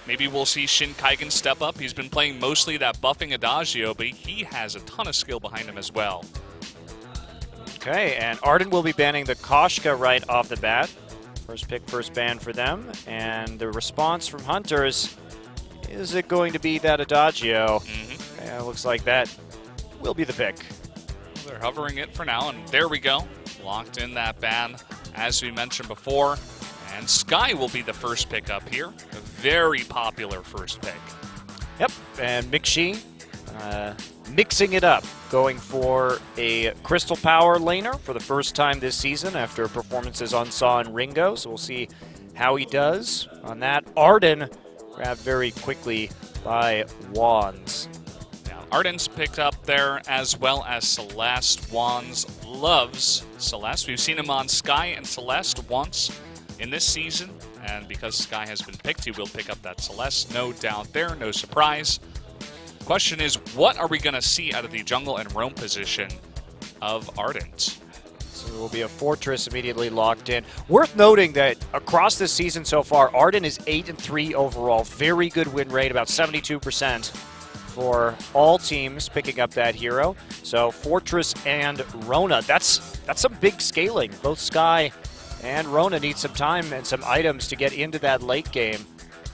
Maybe we'll see Shin Kaigen step up. He's been playing mostly that buffing Adagio, but he has a ton of skill behind him as well. Okay, and Ardent will be banning the Koshka right off the bat. First pick, first ban for them. And the response from Hunters, is it going to be that Adagio? Yeah, looks like that will be the pick. They're hovering it for now, and there we go. Locked in that ban, as we mentioned before. And Sky will be the first pick up here. A very popular first pick. Yep, and Mixi mixing it up, going for a Crystal Power laner for the first time this season after performances on Saw and Ringo. So we'll see how he does on that. Arden grabbed very quickly by Wands. Now, Ardent's picked up there as well as Celeste. Wands loves Celeste. We've seen him on Sky and Celeste once in this season, and because Sky has been picked, he will pick up that Celeste. No doubt there, no surprise. Question is, what are we going to see out of the jungle and roam position of Ardent? So there will be a Fortress immediately locked in. Worth noting that across this season so far, Ardent is 8-3 overall. Very good win rate, about 72% for all teams picking up that hero. So Fortress and Rona, that's some big scaling. Both Sky and Rona need some time and some items to get into that late game.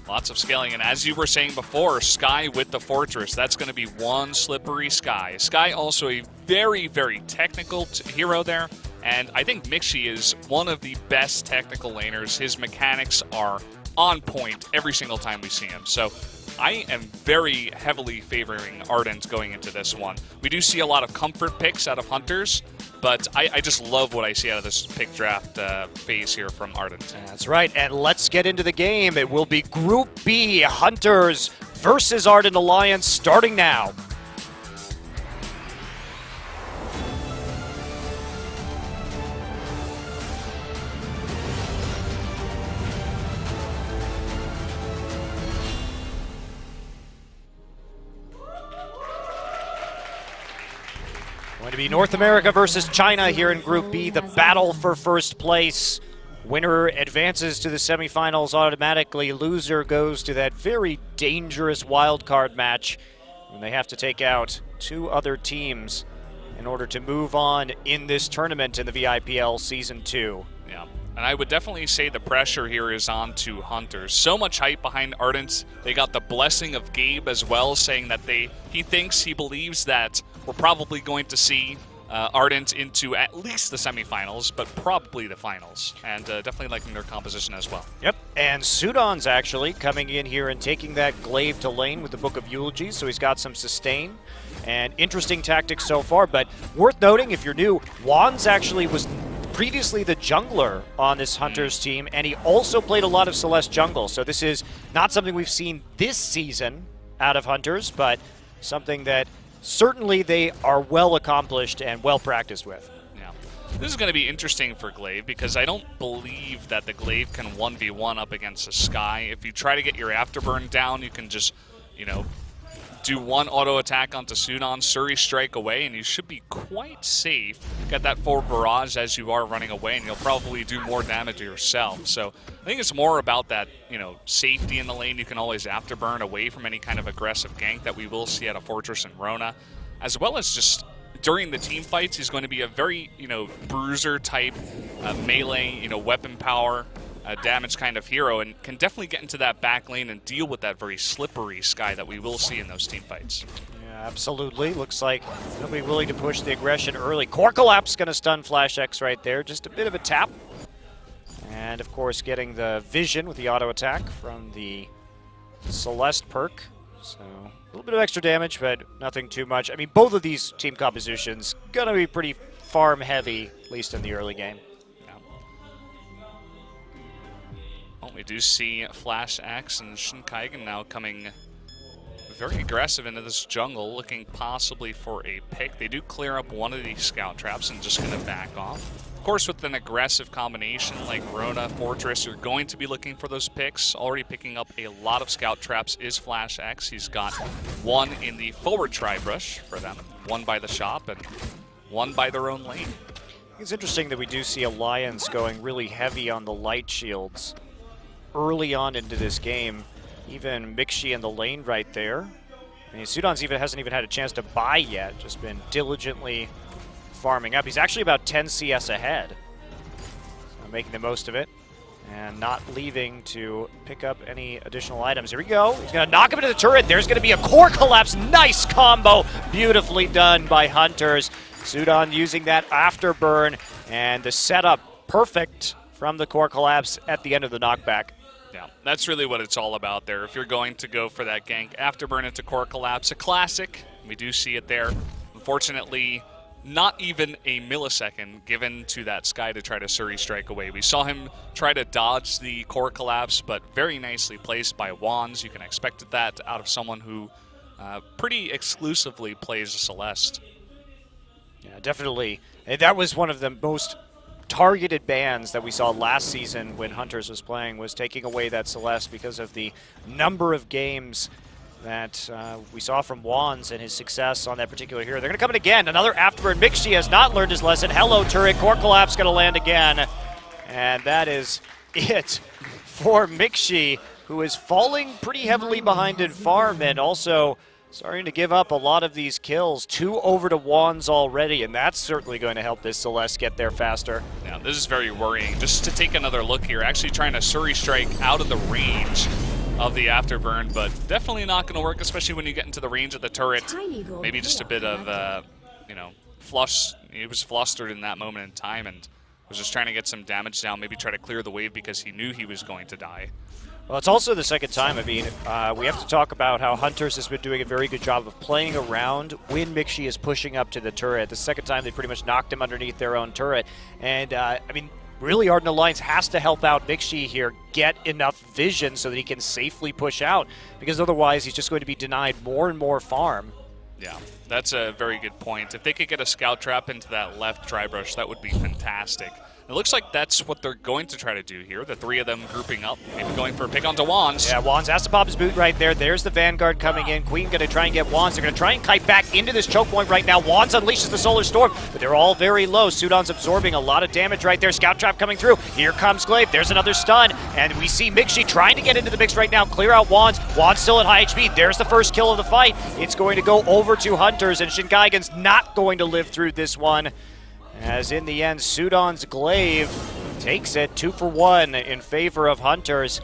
Lots of scaling, and as you were saying before, Sky with the Fortress, that's going to be one slippery Sky. Sky also a very, very technical hero there, and I think Mixi is one of the best technical laners. His mechanics are on point every single time we see him. So I am very heavily favoring Ardent going into this one. We do see a lot of comfort picks out of Hunters, but I just love what I see out of this pick draft phase here from Ardent. That's right, and let's get into the game. It will be Group B, Hunters versus Ardent Alliance, starting now. Going to be North America versus China here in Group B, the battle for first place. Winner advances to the semifinals automatically. Loser goes to that very dangerous wildcard match when they have to take out two other teams in order to move on in this tournament in the VIPL Season 2. Yeah, and I would definitely say the pressure here is on to Hunters. So much hype behind Ardent. They got the blessing of Gabe as well, saying that he believes that we're probably going to see Ardent into at least the semifinals, but probably the finals, and definitely liking their composition as well. Yep, and Sudan's actually coming in here and taking that glaive to lane with the Book of Eulogies, so he's got some sustain and interesting tactics so far. But worth noting, if you're new, Wands actually was previously the jungler on this Hunters team, and he also played a lot of Celeste jungle, so this is not something we've seen this season out of Hunters, but something that certainly they are well accomplished and well practiced with. Yeah. This is going to be interesting for Glaive because I don't believe that the Glaive can 1v1 up against a Sky. If you try to get your afterburn down, you can just, do one auto attack onto Sudan, Suri strike away, and you should be quite safe. Get that forward barrage as you are running away, and you'll probably do more damage to yourself. So I think it's more about that, safety in the lane. You can always afterburn away from any kind of aggressive gank that we will see out of Fortress and Rona, as well as just during the team fights, he's going to be a very, bruiser type, melee, weapon power, damage kind of hero, and can definitely get into that back lane and deal with that very slippery Sky that we will see in those team fights. Yeah, absolutely. Looks like they'll be willing to push the aggression early. Core Collapse going to stun Flash X right there. Just a bit of a tap. And, of course, getting the vision with the auto attack from the Celeste perk. So a little bit of extra damage, but nothing too much. I mean, both of these team compositions going to be pretty farm heavy, at least in the early game. Well, we do see Flash X and Shin Kaigen now coming very aggressive into this jungle, looking possibly for a pick. They do clear up one of these scout traps and just going to back off. Of course, with an aggressive combination like Rona, Fortress, you're going to be looking for those picks. Already picking up a lot of scout traps is Flash X. He's got one in the forward tri-brush for them, one by the shop, and one by their own lane. It's interesting that we do see Alliance going really heavy on the light shields early on into this game. Even Mixi in the lane right there. I mean, Sudan's hasn't even had a chance to buy yet, just been diligently farming up. He's actually about 10 CS ahead. So making the most of it and not leaving to pick up any additional items. Here we go. He's going to knock him into the turret. There's going to be a core collapse. Nice combo. Beautifully done by Hunters. Sudan using that afterburn, and the setup perfect from the core collapse at the end of the knockback. Yeah, that's really what it's all about there. If you're going to go for that gank, afterburn into core collapse, a classic. We do see it there. Unfortunately, not even a millisecond given to that Sky to try to Suri strike away. We saw him try to dodge the core collapse, but very nicely placed by Wands. You can expect that out of someone who pretty exclusively plays a Celeste. Yeah, definitely. And that was one of the most targeted bans that we saw last season when Hunters was playing, was taking away that Celeste because of the number of games that we saw from Wands and his success on that particular hero. They're going to come in again. Another afterburn. Mixi has not learned his lesson. Hello, turret. Core collapse going to land again. And that is it for Mixi, who is falling pretty heavily behind in farm and also starting to give up a lot of these kills. 2 over to Wands already, and that's certainly going to help this Celeste get there faster. Yeah, this is very worrying. Just to take another look here, actually trying to Suri strike out of the range of the afterburn, but definitely not going to work, especially when you get into the range of the turret. Maybe just a bit of, flush. He was flustered in that moment in time and was just trying to get some damage down, maybe try to clear the wave because he knew he was going to die. Well, it's also the second time. I mean, we have to talk about how Hunters has been doing a very good job of playing around when Mixi is pushing up to the turret. The second time, they pretty much knocked him underneath their own turret. And, I mean, really, Ardent Alliance has to help out Mixi here, get enough vision so that he can safely push out, because otherwise he's just going to be denied more and more farm. Yeah, that's a very good point. If they could get a scout trap into that left dry brush, that would be fantastic. It looks like that's what they're going to try to do here. The 3 of them grouping up, maybe going for a pick onto Wands. Yeah, Wands has to pop his boot right there. There's the Vanguard coming in. Queen going to try and get Wands. They're going to try and kite back into this choke point right now. Wands unleashes the Solar Storm, but they're all very low. Sudan's absorbing a lot of damage right there. Scout Trap coming through. Here comes Glaive. There's another stun, and we see Mixi trying to get into the mix right now. Clear out Wands. Wands still at high HP. There's the first kill of the fight. It's going to go over to Hunters, and Shinkaigen's not going to live through this one, as in the end, Sudan's Glaive takes it 2 for 1 in favor of Hunters.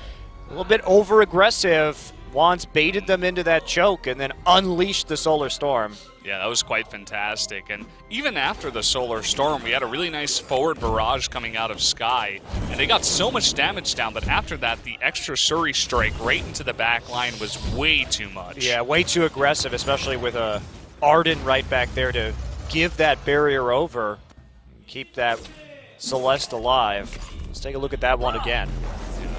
A little bit over-aggressive. Wands baited them into that choke and then unleashed the Solar Storm. Yeah, that was quite fantastic. And even after the Solar Storm, we had a really nice forward barrage coming out of Sky. And they got so much damage down, but after that, the extra Suri strike right into the back line was way too much. Yeah, way too aggressive, especially with a Ardent right back there to give that barrier over and keep that Celeste alive. Let's take a look at that one again.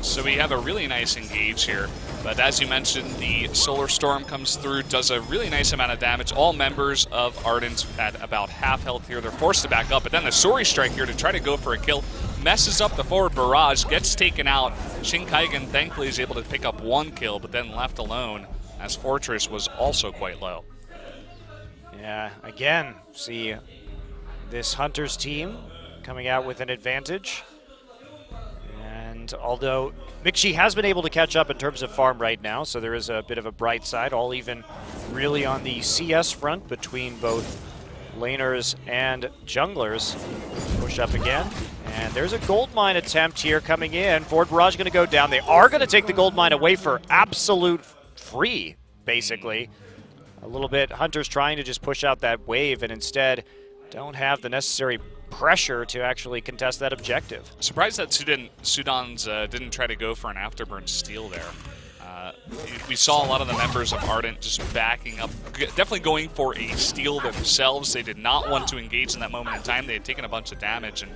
So we have a really nice engage here, but as you mentioned, the Solar Storm comes through, does a really nice amount of damage. All members of Ardent at about half health here. They're forced to back up, but then the Suri strike here to try to go for a kill messes up the forward barrage, gets taken out. Shinkaigen thankfully is able to pick up 1 kill, but then left alone as Fortress was also quite low. Yeah, again, see this Hunters team coming out with an advantage. And although Mixi has been able to catch up in terms of farm right now, so there is a bit of a bright side, all even really on the CS front between both laners and junglers. Push up again, and there's a gold mine attempt here coming in. Forward barrage going to go down. They are going to take the gold mine away for absolute free, basically. A little bit Hunters trying to just push out that wave and instead don't have the necessary pressure to actually contest that objective. Surprised that Sudan's didn't try to go for an afterburn steal there. We saw a lot of the members of Ardent just backing up, definitely going for a steal themselves. They did not want to engage in that moment in time. They had taken a bunch of damage, and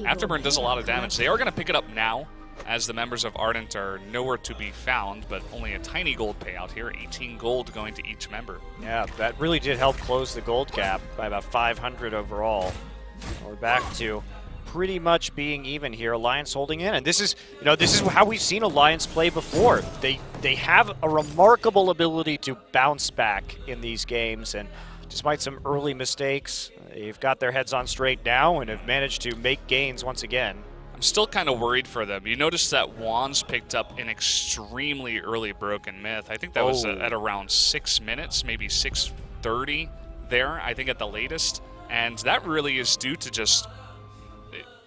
afterburn does a lot of damage. They are going to pick it up now, as the members of Ardent are nowhere to be found, but only a tiny gold payout here, 18 gold going to each member. Yeah, that really did help close the gold gap by about 500 overall. We're back to pretty much being even here. Alliance holding in, and this is how we've seen Alliance play before. They have a remarkable ability to bounce back in these games, and despite some early mistakes, they've got their heads on straight now and have managed to make gains once again. I'm still kind of worried for them. You notice that Wands picked up an extremely early Broken Myth. I think that was at around 6 minutes, maybe 6:30 there, I think at the latest. And that really is due to just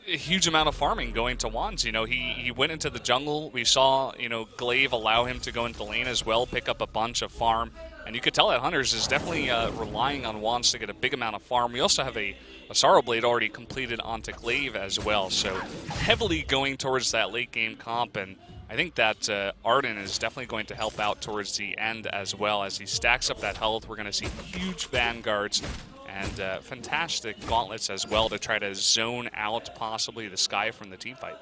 a huge amount of farming going to Wands. You know, he went into the jungle. We saw, you know, Glaive allow him to go into the lane as well, pick up a bunch of farm. And you could tell that Hunters is definitely relying on Wands to get a big amount of farm. We also have a Sorrow Blade already completed onto Glaive as well. So heavily going towards that late game comp. And I think that Ardent is definitely going to help out towards the end as well. As he stacks up that health, we're going to see huge Vanguards and fantastic gauntlets as well to try to zone out possibly the Sky from the team fight.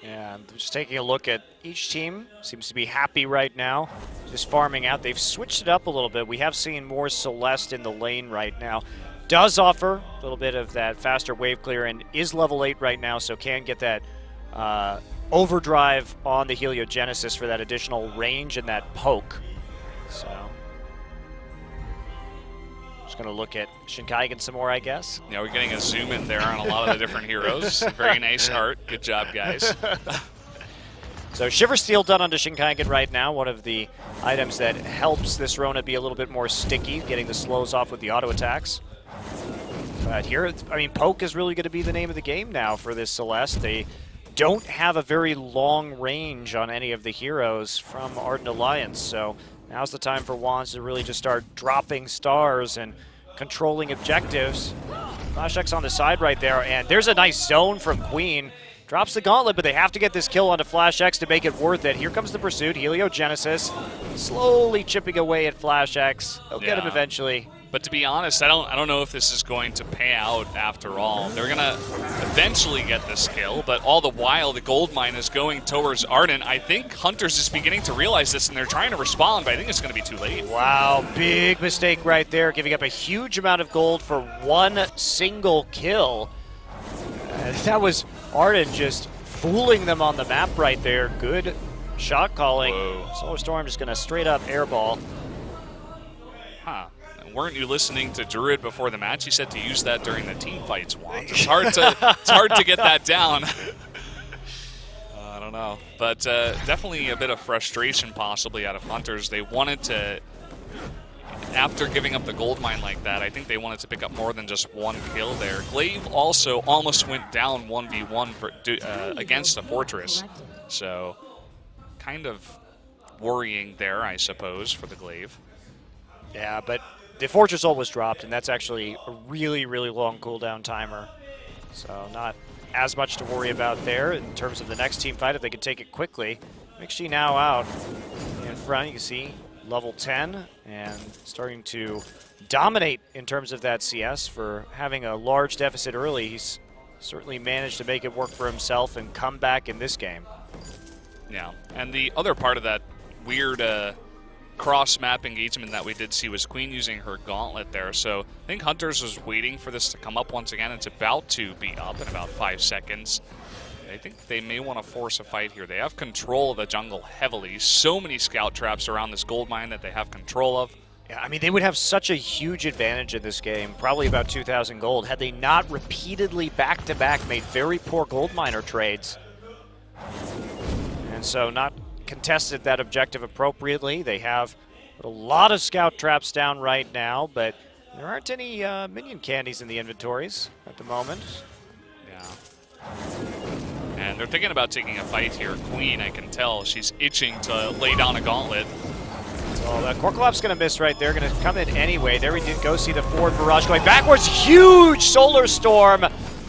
Yeah, just taking a look at each team, seems to be happy right now, just farming out. They've switched it up a little bit. We have seen more Celeste in the lane right now. Does offer a little bit of that faster wave clear and is level 8 right now, so can get that overdrive on the Heliogenesis for that additional range and that poke. So, just going to look at Shinkaigen some more, I guess. Yeah, we're getting a zoom in there on a lot of the different heroes. Very nice art. Good job, guys. So Shiver Steel done onto Shinkaigen right now, one of the items that helps this Rona be a little bit more sticky, getting the slows off with the auto attacks. But here, I mean, poke is really going to be the name of the game now for this Celeste. They don't have a very long range on any of the heroes from Ardent Alliance, so now's the time for Wands to really just start dropping stars and controlling objectives. Flash X on the side right there, and there's a nice zone from Queen. Drops the gauntlet, but they have to get this kill onto Flash X to make it worth it. Here comes the pursuit. Heliogenesis slowly chipping away at Flash X. They'll get him eventually. But to be honest, I don't know if this is going to pay out after all. They're going to eventually get this kill, but all the while the gold mine is going towards Ardent. I think Hunters is beginning to realize this, and they're trying to respond, but I think it's going to be too late. Wow, big mistake right there, giving up a huge amount of gold for one single kill. That was Ardent just fooling them on the map right there. Good shot calling. Whoa. Solar Storm just going to straight up airball. Huh. Weren't you listening to Druid before the match? He said to use that during the team fights, Wands. It's hard to get that down. I don't know. But definitely a bit of frustration possibly out of Hunters. They wanted to, after giving up the gold mine like that, I think they wanted to pick up more than just one kill there. Glaive also almost went down 1v1 for, against a Fortress. So kind of worrying there, I suppose, for the Glaive. Yeah, but the Fortress ult was dropped, and that's actually a really, really long cooldown timer. So not as much to worry about there in terms of the next team fight if they can take it quickly. Mixi now out in front. You can see level 10 and starting to dominate in terms of that CS for having a large deficit early. He's certainly managed to make it work for himself and come back in this game. Yeah, and the other part of that weird cross-map engagement that we did see was Queen using her gauntlet there. So I think Hunters was waiting for this to come up once again. It's about to be up in about 5 seconds. I think they may want to force a fight here. They have control of the jungle heavily. So many scout traps around this gold mine that they have control of. Yeah, I mean, they would have such a huge advantage in this game, probably about 2,000 gold, had they not repeatedly back-to-back made very poor gold miner trades. And so not contested that objective appropriately. They have a lot of scout traps down right now, but there aren't any minion candies in the inventories at the moment. Yeah. And they're thinking about taking a fight here. Queen, I can tell, she's itching to lay down a gauntlet. So that Core Collapse going to miss right there, going to come in anyway. There we did go see the forward barrage going backwards. Huge Solar Storm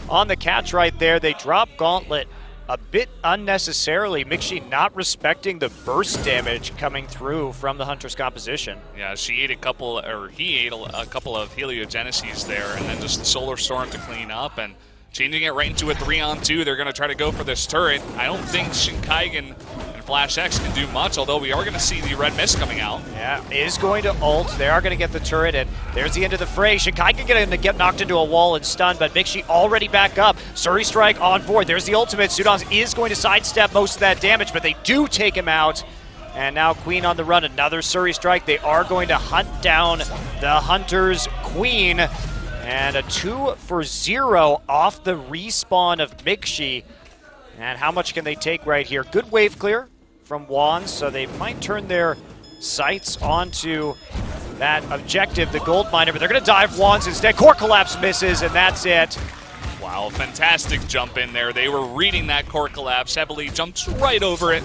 on the catch right there. They drop Gauntlet a bit unnecessarily. Mixi not respecting the burst damage coming through from the Hunter's composition. Yeah, she ate a couple, or he ate a couple of Heliogenesis there, and then just the Solar Storm to clean up, and changing it right into a 3-on-2. They're going to try to go for this turret. I don't think Shinkaigen and Flash X can do much, although we are going to see the red mist coming out. Yeah, is going to ult. They are going to get the turret, and there's the end of the fray. Shinkaigen going to get knocked into a wall and stunned, but Mixi already back up. Surrey Strike on board. There's the ultimate. Sudans is going to sidestep most of that damage, but they do take him out. And now Queen on the run. Another Surrey Strike. They are going to hunt down the Hunter's Queen. And a 2-for-0 off the respawn of Mixi. And how much can they take right here? Good wave clear from Wands, so they might turn their sights onto that objective, the gold miner, but they're going to dive Wands instead. Core collapse misses, and that's it. Wow, fantastic jump in there. They were reading that core collapse heavily, jumped right over it,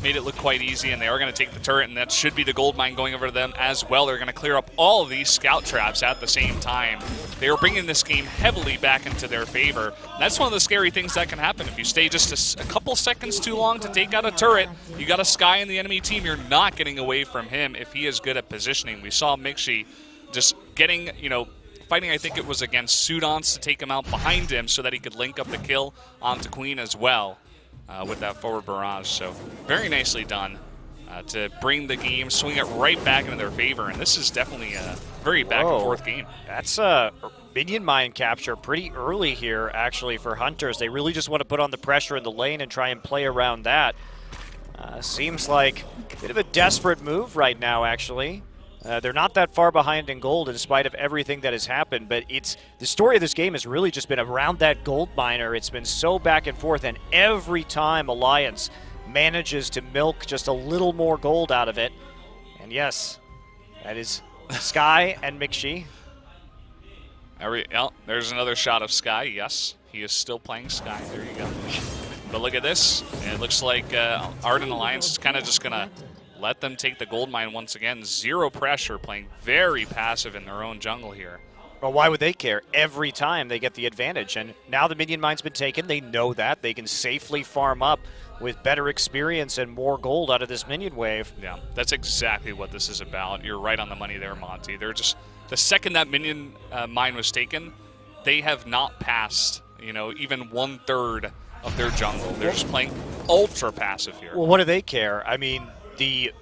made it look quite easy, and they are going to take the turret, and that should be the gold mine going over to them as well. They're going to clear up all of these scout traps at the same time. They are bringing this game heavily back into their favor. That's one of the scary things that can happen. If you stay just a couple seconds too long to take out a turret, you got a Sky in the enemy team, you're not getting away from him if he is good at positioning. We saw Mixi just getting, fighting, I think it was against Sudons to take him out behind him so that he could link up the kill onto Queen as well with that forward barrage. So very nicely done to bring the game, swing it right back into their favor. And this is definitely a very back and forth game. That's a minion mine capture pretty early here, actually, for Hunters. They really just want to put on the pressure in the lane and try and play around that. Seems like a bit of a desperate move right now, actually. They're not that far behind in gold in spite of everything that has happened, but the story of this game has really just been around that gold miner. It's been so back and forth, and every time Alliance manages to milk just a little more gold out of it. And yes, that is Sky and Mixi. There's another shot of Sky. Yes, he is still playing Sky. There you go. But look at this. It looks like Ardent Alliance is kind of just going to let them take the gold mine once again. Zero pressure, playing very passive in their own jungle here. Well, why would they care? Every time they get the advantage. And now the minion mine's been taken. They know that. They can safely farm up with better experience and more gold out of this minion wave. Yeah, that's exactly what this is about. You're right on the money there, Monty. They're just, the second that minion mine was taken, they have not passed, even 1/3 of their jungle. They're just playing ultra passive here. Well, what do they care? I mean, the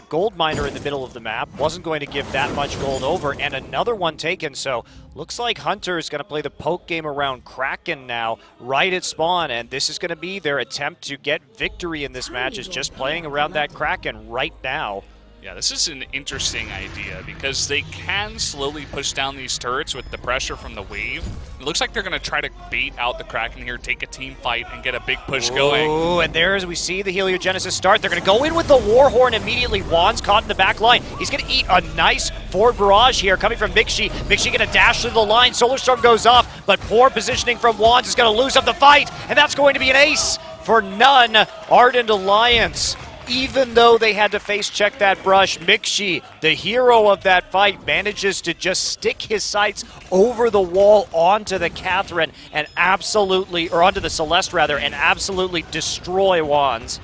gold miner in the middle of the map wasn't going to give that much gold over, and another one taken, so looks like Hunter is going to play the poke game around Kraken now, right at spawn, and this is going to be their attempt to get victory in this match, is just playing around that Kraken right now. Yeah, this is an interesting idea because they can slowly push down these turrets with the pressure from the wave. It looks like they're going to try to bait out the Kraken here, take a team fight, and get a big push going. Ooh, and there's, we see the Heliogenesis start. They're going to go in with the Warhorn immediately. Wands caught in the back line. He's going to eat a nice forward barrage here coming from Mixi. Mixi going to dash through the line. Solar Storm goes off, but poor positioning from Wands is going to lose up the fight, and that's going to be an ace for none. Ardent Alliance. Even though they had to face check that brush, Mixi, the hero of that fight, manages to just stick his sights over the wall onto the Catherine and absolutely, or onto the Celeste rather, and absolutely destroy Wands.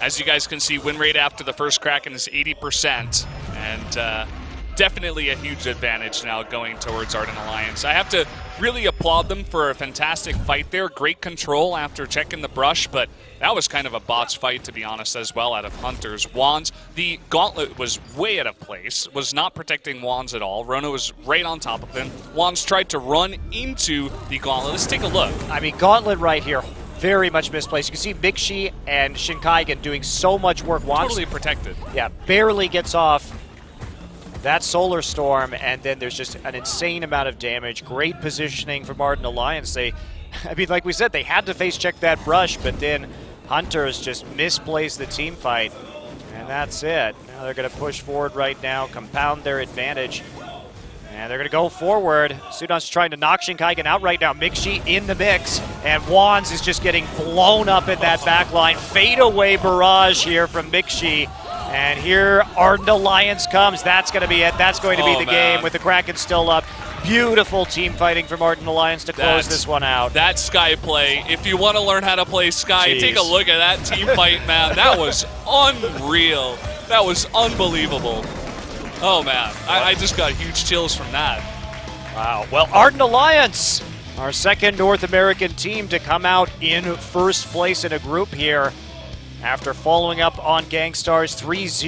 As you guys can see, win rate after the first Kraken is 80%, and definitely a huge advantage now going towards Ardent Alliance. I have to really applaud them for a fantastic fight there. Great control after checking the brush, but that was kind of a bots fight, to be honest, as well, out of Hunters. Wands, the gauntlet was way out of place, was not protecting Wands at all. Rona was right on top of him. Wands tried to run into the gauntlet. Let's take a look. I mean, gauntlet right here, very much misplaced. You can see Mixi and Shinkaigen doing so much work. Wands, totally protected. Yeah, barely gets off that Solar Storm, and then there's just an insane amount of damage. Great positioning from Ardent Alliance. Like we said, they had to face check that brush, but then Hunters just misplaced the team fight, and that's it. Now they're going to push forward right now, compound their advantage, and they're going to go forward. Sudon's trying to knock Shinkaigen out right now. Mixi in the mix, and Wands is just getting blown up in that back line. Fadeaway barrage here from Mixi. And here Ardent Alliance comes. That's going to be it. That's going to be the game with the Kraken still up. Beautiful team fighting from Ardent Alliance to close this one out. That Sky play, if you want to learn how to play Sky, take a look at that team fight, man. That was unreal. That was unbelievable. Oh, man. I just got huge chills from that. Wow. Well, Ardent Alliance, our second North American team to come out in first place in a group here after following up on Gangstar's 3-0.